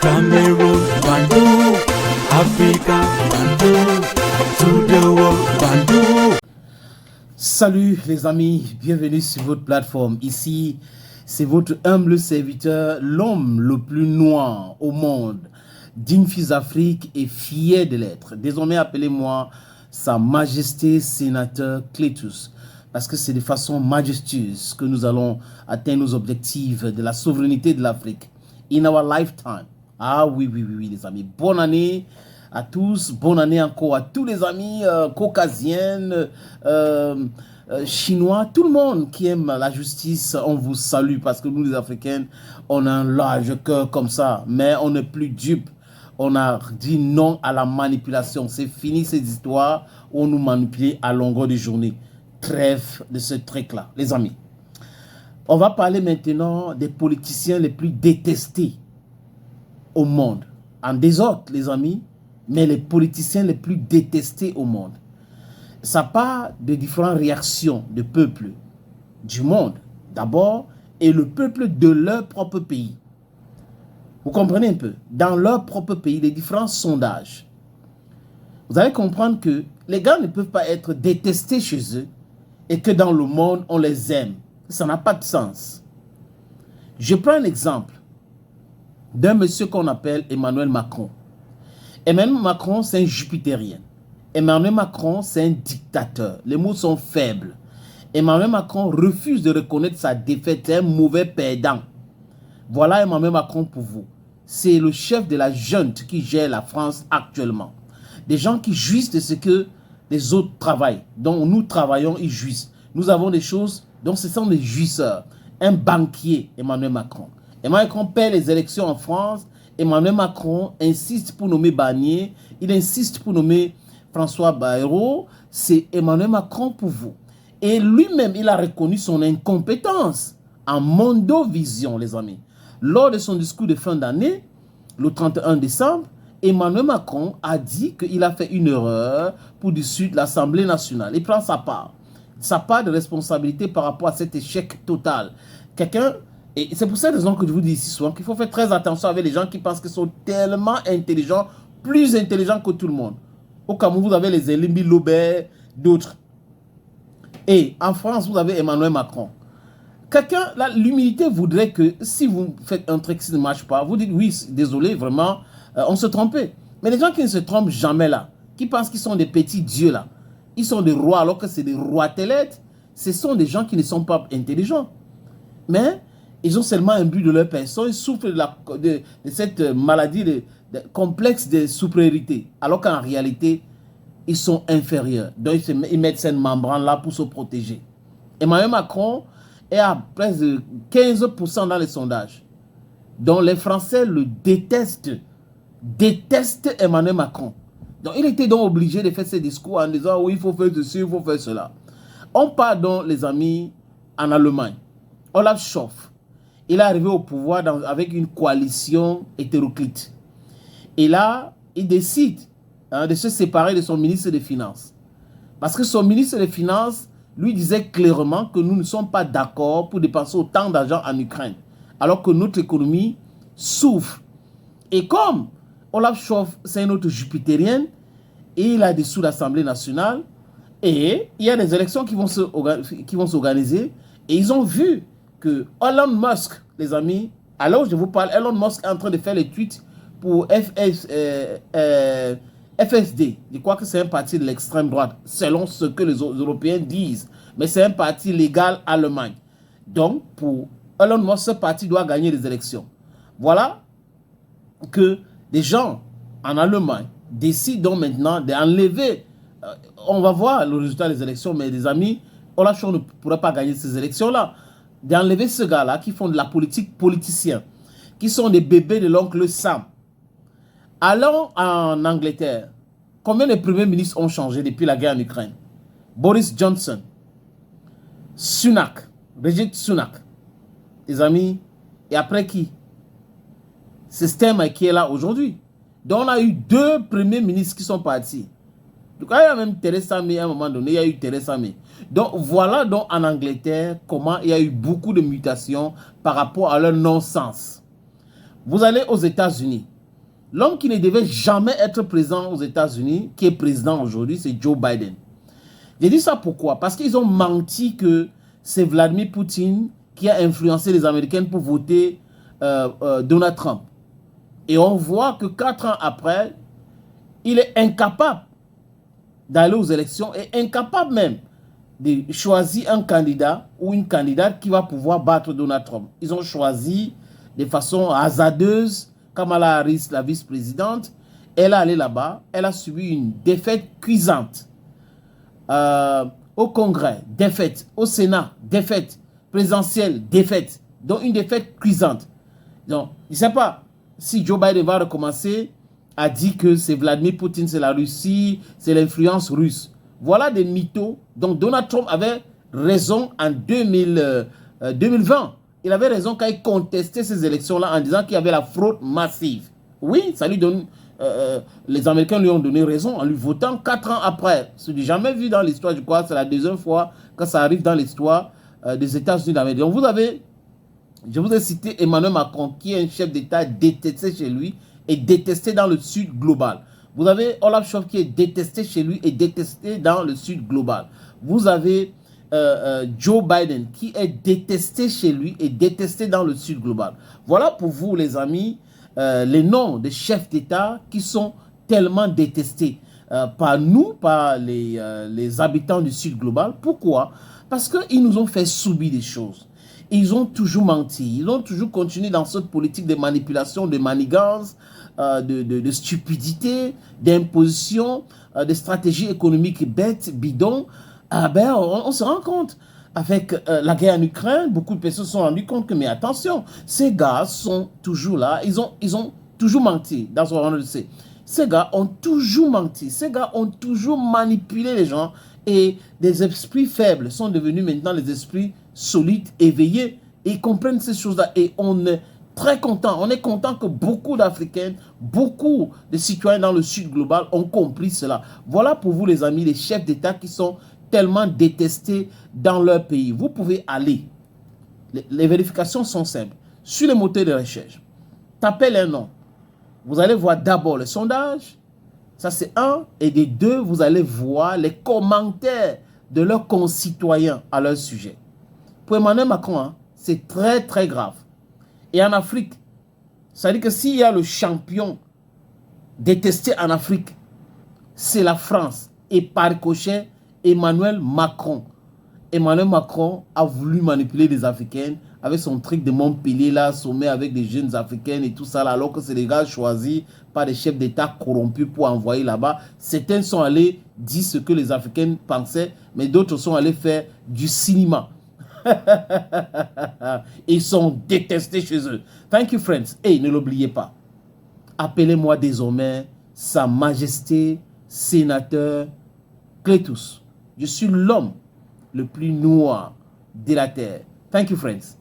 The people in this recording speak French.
Cameroon, Bandung, Africa, Bandung, to the world, Bandung. Salut les amis, bienvenue sur votre plateforme. Ici, c'est votre humble serviteur, l'homme le plus noir au monde, digne fils d'Afrique et fier de l'être. Désormais, appelez-moi Sa Majesté Sénateur Cletus, parce que c'est de façon majestueuse que nous allons atteindre nos objectifs de la souveraineté de l'Afrique. In our lifetime. Ah oui, les amis. Bonne année à tous. Bonne année encore à tous les amis caucasiennes, chinois, tout le monde qui aime la justice. On vous salue parce que nous, les Africains, on a un large cœur comme ça. Mais on n'est plus dupe. On a dit non à la manipulation. C'est fini ces histoires où on nous manipule à longueur de journée. Trêve de ce truc-là, les amis. On va parler maintenant des politiciens les plus détestés au monde. En désordre, les amis, mais les politiciens les plus détestés au monde. Ça part de différentes réactions de peuples du monde, d'abord, et le peuple de leur propre pays. Vous comprenez un peu? Dans leur propre pays, les différents sondages. Vous allez comprendre que les gars ne peuvent pas être détestés chez eux et que dans le monde, on les aime. Ça n'a pas de sens. Je prends un exemple d'un monsieur qu'on appelle Emmanuel Macron. Emmanuel Macron, c'est un jupitérien. Emmanuel Macron, c'est un dictateur. Les mots sont faibles. Emmanuel Macron refuse de reconnaître sa défaite. C'est un mauvais perdant. Voilà Emmanuel Macron pour vous. C'est le chef de la junte qui gère la France actuellement. Des gens qui jouissent de ce que les autres travaillent. Donc nous travaillons, ils jouissent. Nous avons des choses, donc ce sont des jouisseurs. Un banquier, Emmanuel Macron. Emmanuel Macron perd les élections en France. Emmanuel Macron insiste pour nommer Barnier. Il insiste pour nommer François Bayrou. C'est Emmanuel Macron pour vous. Et lui-même, il a reconnu son incompétence en mondovision, les amis. Lors de son discours de fin d'année, le 31 décembre, Emmanuel Macron a dit qu'il a fait une erreur pour dissoudre l'Assemblée nationale. Il prend sa part de responsabilité par rapport à cet échec total. Et c'est pour cette raison que je vous dis ici souvent qu'il faut faire très attention avec les gens qui pensent qu'ils sont tellement intelligents, plus intelligents que tout le monde. Au Cameroun, vous avez les Elimbi Lobé, d'autres. Et en France, vous avez Emmanuel Macron. L'humilité voudrait que si vous faites un truc qui ne marche pas, vous dites oui, désolé, vraiment, on se trompait. Mais les gens qui ne se trompent jamais là, qui pensent qu'ils sont des petits dieux là, ils sont des rois alors que c'est des rois télètes, ce sont des gens qui ne sont pas intelligents. Mais ils ont seulement un but de leur personne, ils souffrent de cette maladie de complexe de supériorité, alors qu'en réalité, ils sont inférieurs. Donc ils mettent cette membrane là pour se protéger. Emmanuel Macron est à presque de 15% dans les sondages. Donc les Français le détestent Emmanuel Macron. Donc il était donc obligé de faire ses discours en disant oui, il faut faire ceci, il faut faire cela. On part donc, les amis, en Allemagne. Olaf Scholz, il est arrivé au pouvoir avec une coalition hétéroclite. Et là, il décide de se séparer de son ministre des Finances. Parce que son ministre des Finances lui disait clairement que nous ne sommes pas d'accord pour dépenser autant d'argent en Ukraine, alors que notre économie souffre. Et comme Olaf Scholz, c'est un autre jupitérien, et il a dissous l'Assemblée nationale, et il y a des élections qui vont s'organiser, et ils ont vu que Elon Musk, les amis, alors je vous parle, Elon Musk est en train de faire les tweets pour FSD. Je crois que c'est un parti de l'extrême droite, selon ce que les Européens disent. Mais c'est un parti légal allemand. Donc, pour Elon Musk, ce parti doit gagner les élections. Voilà que des gens en Allemagne décident donc maintenant d'enlever. On va voir le résultat des élections, mais des amis, Olaf Scholz ne pourrait pas gagner ces élections-là. D'enlever ce gars-là qui font de la politique politicien, qui sont des bébés de l'oncle Sam. Allons en Angleterre. Combien de premiers ministres ont changé depuis la guerre en Ukraine? Boris Johnson, Sunak, Rishi Sunak, les amis. Et après qui? C'est Starmer qui est là aujourd'hui. Donc on a eu 2 premiers ministres qui sont partis. Donc il y a même Theresa May à un moment donné, il y a eu Theresa May. Donc voilà donc en Angleterre comment il y a eu beaucoup de mutations par rapport à leur non-sens. Vous allez aux États-Unis. L'homme qui ne devait jamais être président aux États-Unis, qui est président aujourd'hui, c'est Joe Biden. J'ai dit ça pourquoi? Parce qu'ils ont menti que c'est Vladimir Poutine qui a influencé les Américains pour voter Donald Trump. Et on voit que 4 ans après, il est incapable d'aller aux élections et incapable même de choisir un candidat ou une candidate qui va pouvoir battre Donald Trump. Ils ont choisi de façon hasardeuse Kamala Harris, la vice-présidente. Elle est allée là-bas, elle a subi une défaite cuisante. Au Congrès, défaite. Au Sénat, défaite. Présidentielle, défaite. Donc une défaite cuisante. Donc, je ne sais pas si Joe Biden va recommencer à dire que c'est Vladimir Poutine, c'est la Russie, c'est l'influence russe. Voilà des mythos. Donc Donald Trump avait raison en 2020. Il avait raison quand il contestait ces élections-là en disant qu'il y avait la fraude massive. Oui, ça lui donne... les Américains lui ont donné raison en lui votant 4 ans après. Ce n'est jamais vu dans l'histoire, je crois, c'est la deuxième fois que ça arrive dans l'histoire des États-Unis d'Amérique. Donc vous avez... Je vous ai cité Emmanuel Macron, qui est un chef d'État détesté chez lui et détesté dans le Sud global. Vous avez Olaf Scholz qui est détesté chez lui et détesté dans le Sud global. Vous avez Joe Biden qui est détesté chez lui et détesté dans le Sud global. Voilà pour vous, les amis, les noms des chefs d'État qui sont tellement détestés par nous, par les habitants du Sud global. Pourquoi? Parce qu'ils nous ont fait subir des choses. Ils ont toujours menti, ils ont toujours continué dans cette politique de manipulation, de manigance, de stupidité, d'imposition, de stratégie économique bête, bidon. On se rend compte, avec la guerre en Ukraine, beaucoup de personnes se sont rendues compte que, mais attention, ces gars sont toujours là, ils ont toujours menti dans ce genre de C. Ces gars ont toujours menti, ces gars ont toujours manipulé les gens et des esprits faibles sont devenus maintenant les esprits solides, éveillés, et ils comprennent ces choses-là. Et on est très content. On est content que beaucoup d'Africains, beaucoup de citoyens dans le Sud global ont compris cela. Voilà pour vous, les amis, les chefs d'État qui sont tellement détestés dans leur pays. Vous pouvez aller. Les vérifications sont simples. Sur les moteurs de recherche, tapez les noms. Vous allez voir d'abord le sondage. Ça, c'est un. Et des deux, vous allez voir les commentaires de leurs concitoyens à leur sujet. Pour Emmanuel Macron, hein, c'est très, très grave. Et en Afrique, ça veut dire que s'il y a le champion détesté en Afrique, c'est la France. Et par ricochet, Emmanuel Macron. Emmanuel Macron a voulu manipuler les Africains avec son truc de Montpellier, là, sommet avec des jeunes Africains et tout ça, là, alors que c'est des gars choisis par des chefs d'État corrompus pour envoyer là-bas. Certains sont allés dire ce que les Africains pensaient, mais d'autres sont allés faire du cinéma. Ils sont détestés chez eux. Thank you, friends. Et ne l'oubliez pas. Appelez-moi désormais Sa Majesté Sénateur Cletus. Je suis l'homme le plus noir de la terre. Thank you, friends.